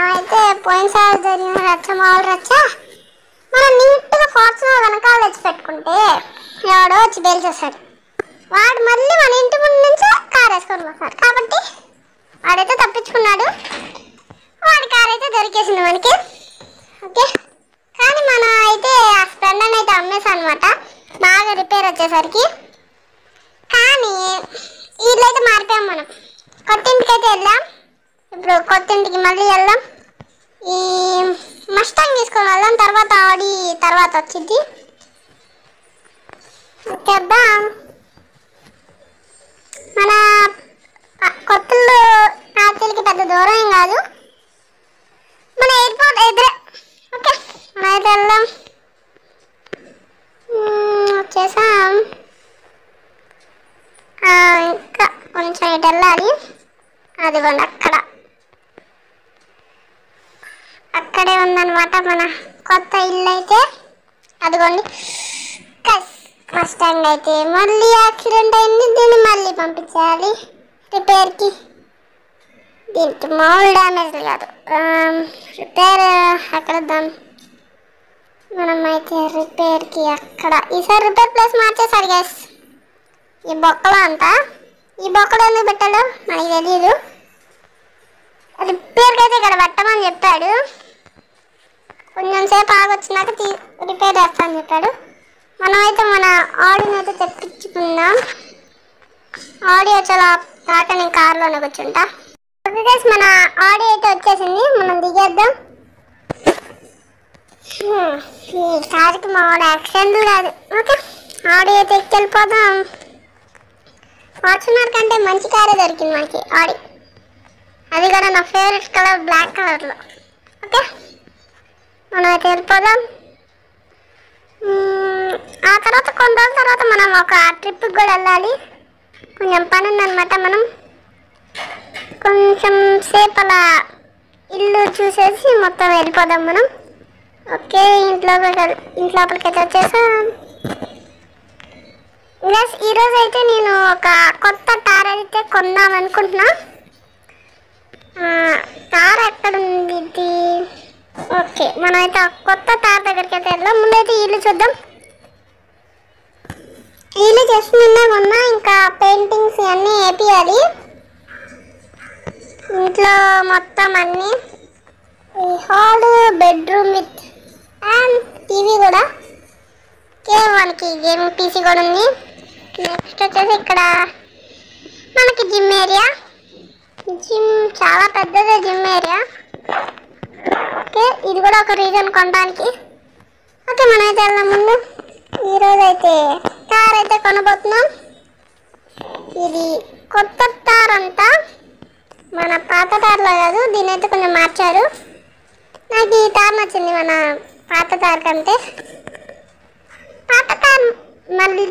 మనమైతే పోయినసారి జరిగిన రచ్చ మామూలు రచ్చ మనం నీట్గా ఫార్చునర్ వెనకాల తెచ్చి పెట్టుకుంటే ఎవడో వచ్చి బేల్చేస్తాడు. వాడు మళ్ళీ మన ఇంటి ముందు నుంచి కారు వేసుకొని వస్తాడు. కాబట్టి వాడైతే తప్పించుకున్నాడు. వాడి కారు అయితే దొరికేసింది మనకి. ఓకే, కానీ మనం అయితే ఆ స్ప్లెండర్ని అయితే అమ్మేసాం అనమాట, బాగా రిపేర్ వచ్చేసరికి. కానీ వీళ్ళైతే మారిపోయాం. మనం కొత్త ఇంటికి అయితే వెళ్ళాం. ఇప్పుడు కొత్త ఇంటికి మళ్ళీ వెళ్దాం. ఈ మస్టాంగ్ తీసుకొని వెళ్దాం, తర్వాత ఆడి తర్వాత వచ్చింది చేద్దాం. మన కొత్తలు రాత్రికి పెద్ద దూరం ఏం కాదు, మన ఎయిర్పోర్ట్ ఎదురే. ఓకే, మనం అయితే వెళ్దాం. వచ్చేసాం. ఇంకా కొంచెం ఇటు వెళ్ళాలి. అదిగోండి అక్కడే ఉందన్నమాట మన కొత్త ఇల్లు అయితే. అదిగోండి మస్టాంగ్ అయితే మళ్ళీ యాక్సిడెంట్ అయింది. దీన్ని మళ్ళీ పంపించాలి రిపేర్కి. దీనికి మామూలు డ్యామేజ్ కాదు, రిపేర్ ఎక్కడ వద్దాం. మనమైతే రిపేర్కి అక్కడ ఈసారి రిపేర్ ప్లేస్ మార్చేసారు గ్యాస్. ఈ బొక్కలో అంతా ఈ బొక్కలో ఎందుకు పెట్టాలో మనకి తెలీదు. రిపేర్కి అయితే ఇక్కడ పెట్టమని చెప్పాడు. కొంచెం సేపు ఆగొచ్చినాక రిపేర్ చేస్తామని చెప్పాడు. మనమైతే మన ఆడిని అయితే తెప్పించుకుందాం. ఆడి వచ్చేలా దాకా నేను కారులోనే కూర్చుంటా. ఓకే గైస్, మన ఆడి అయితే వచ్చేసింది. మనం దిగేద్దాం. ఈ కారుకి మా వాడు యాక్సిడెంట్ కాదు. ఓకే, ఆడి అయితే ఎక్కెళ్ళిపోదాం. ఫార్చునర్ కంటే మంచి కారే దొరికింది మనకి ఆడి. అది కూడా నా ఫేవరెట్ కలర్ బ్లాక్ కలర్లో. ఓకే, మనం అయితే వెళ్ళిపోదాం. ఆ తర్వాత కొన్ని రోజుల తర్వాత మనం ఒక ట్రిప్కి కూడా వెళ్ళాలి. కొంచెం పని ఉందన్నమాట. మనం కొంచెం సేపు అలా ఇల్లు చూసేసి మొత్తం వెళ్ళిపోదాం మనం. ఓకే, ఇంట్లోపలికి అయితే వచ్చేసాం. ప్లస్ ఈరోజు అయితే నేను ఒక కొత్త కార్ అయితే కొందాం అనుకుంటున్నా. కార్ ఎక్కడ ఉంది ఇది? ఓకే, మనమైతే కొత్త కార్ దగ్గరికి అయితే వెళ్దాం. ముందైతే ఇల్లు చూద్దాం. ఇల్లు జస్ట్ నిన్న మొన్న ఇంకా పెయింటింగ్స్ అన్నీ వేపియాలి ఇంట్లో మొత్తం అన్నీ. ఈ hall, bedroom with and TV కూడా. ఓకే, మనకి గేమింగ్ పీసీ కూడా ఉంది. నెక్స్ట్ వచ్చేసి ఇక్కడ మనకి జిమ్ ఏరియా. జిమ్ చాలా పెద్దదే జిమ్ ఏరియా. ఓకే, ఇది కూడా ఒక రీజన్ కొనడానికి. ఓకే, మనమైతే వెళ్దాం. ముందు ఈరోజు అయితే కార్ అయితే కొనబోతున్నాం. ఇది కొత్త కార్ అంతా, మన పాత కార్లో కాదు. దీని అయితే కొంచెం మార్చారు. నాకు ఈ కార్ నచ్చింది మన పాత కార్ కంటే. పాత కార్ మళ్ళీ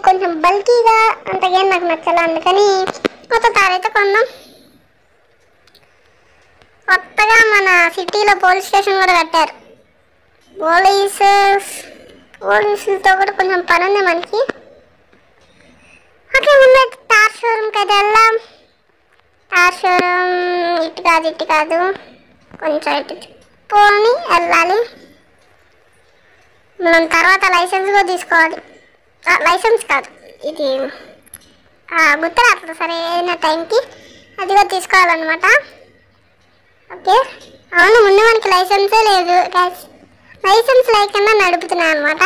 కొంచెం బల్కీగా అంతకేం నాకు నచ్చాలి, అందుకని కొత్త కార్ అయితే కొన్నాం. కొత్తగా మన సిటీలో పోలీస్ స్టేషన్ కూడా కట్టారు. పోలీసులతో కూడా కొంచెం పని ఉంది మనకి. ఓకే, ముందైతే కార్ షోరూమ్కి అయితే వెళ్దాం. కార్ షోరూమ్ ఇటు కాదు కొంచెం ఇటు పోని వెళ్ళాలి. మనం తర్వాత లైసెన్స్ కూడా తీసుకోవాలి. లైసెన్స్ కాదు, ఇది గుర్తురాట్లేదు సరైన టైంకి, అది కూడా తీసుకోవాలన్నమాట. ఓకే, అవును, ముందు మనకి లైసెన్సే లేదు. లైసెన్స్ లేకుండా నడుపుతున్నాను అనమాట.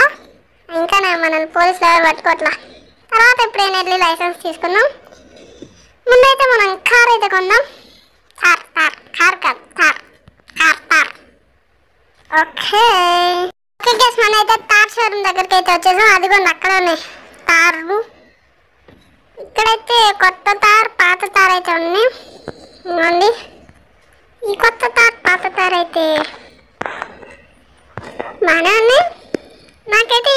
ఇంకా మనల్ని పోలీసులు ఎవరు పట్టుకోవట్లా. తర్వాత ఎప్పుడైనా వెళ్ళి లైసెన్స్ తీసుకున్నాం. ముందైతే మనం కార్ అయితే కొందాం. కార్. ఓకే గైస్, మనైతే కార్ షోరూమ్ దగ్గరికి అయితే వచ్చేసాం. అదిగోండి అక్కడనే కారు. ఇక్కడైతే కొత్త కార్, పాత కార్ అయితే ఉంది. ఇవ్వండి, ఈ కొత్త కార్, పాత కార్ అయితే బాగానే ఉంది. నాకైతే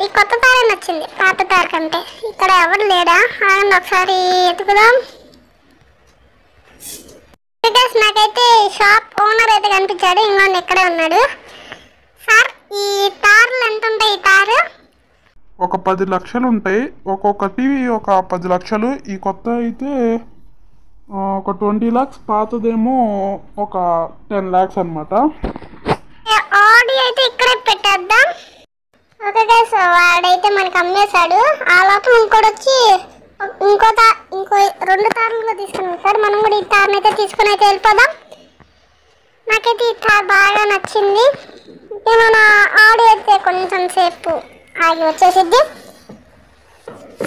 ఈ కొత్త కారే నచ్చింది పాత కార్ కంటే. ఇక్కడ ఎవరు లేడా? ఒకసారి ఎత్తుకుదాం. నాకైతే షాప్ ఓనర్ అయితే కనిపించాడు. ఇంకొండి ఇక్కడే ఉన్నాడు. సార్, ఈ కార్లు ఎంత ఉంటాయి? ఈ కారు ఒక 10 లక్షలు ఉంటాయి. ఒక్కొక్కటి ఒక 10 లక్షలు. ఈ కొత్త అయితే ఒక 20 lakhs, పాతదేమో ఒక 10 lakhs అనమాట. ఆడి అయితే ఇక్కడే పెట్టేద్దాం. ఓకే గైస్, వాడైతే మనకి అమ్మేశాడు. ఆ లోపల ఇంకోటి వచ్చి ఇంకో 2 తార్లు కూడా తీసుకుని వస్తాడు. మనం కూడా ఈ తార్ని అయితే తీసుకుని అయితే వెళ్ళిపోదాం. నాకైతే ఈ తార్ బాగా నచ్చింది. మన ఆడి అయితే కొంచెం సేపు ఆగి వచ్చేసిద్ది.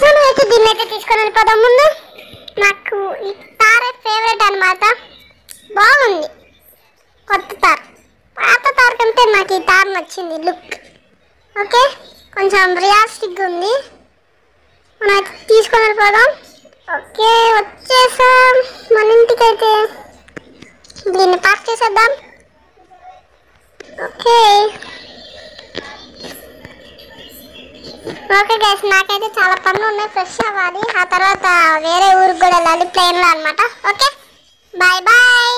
మనం అయితే దీన్ని అయితే తీసుకొని వెళ్ళిపోదాం. ముందు నాకు ఈ తారే ఫేవరెట్ అనమాట. బాగుంది కొత్త తార్. పాత తార్ కంటే నాకు ఈ తార్ నచ్చింది లుక్. ఓకే, కొంచెం రియాలిస్టిక్గా ఉంది. మనం అయితే తీసుకొని వెళ్ళిపోదాం. ఓకే, వచ్చేసాం మన ఇంటికైతే. దీన్ని పార్క్ చేసేద్దాం. ఓకే ఓకే గైస్, నాకైతే చాలా పనులు ఉన్నాయి. ఫ్రెష్ అవ్వాలి, ఆ తర్వాత వేరే ఊరికి కూడా వెళ్ళాలి, ప్లేన్లో అనమాట. Okay, bye bye.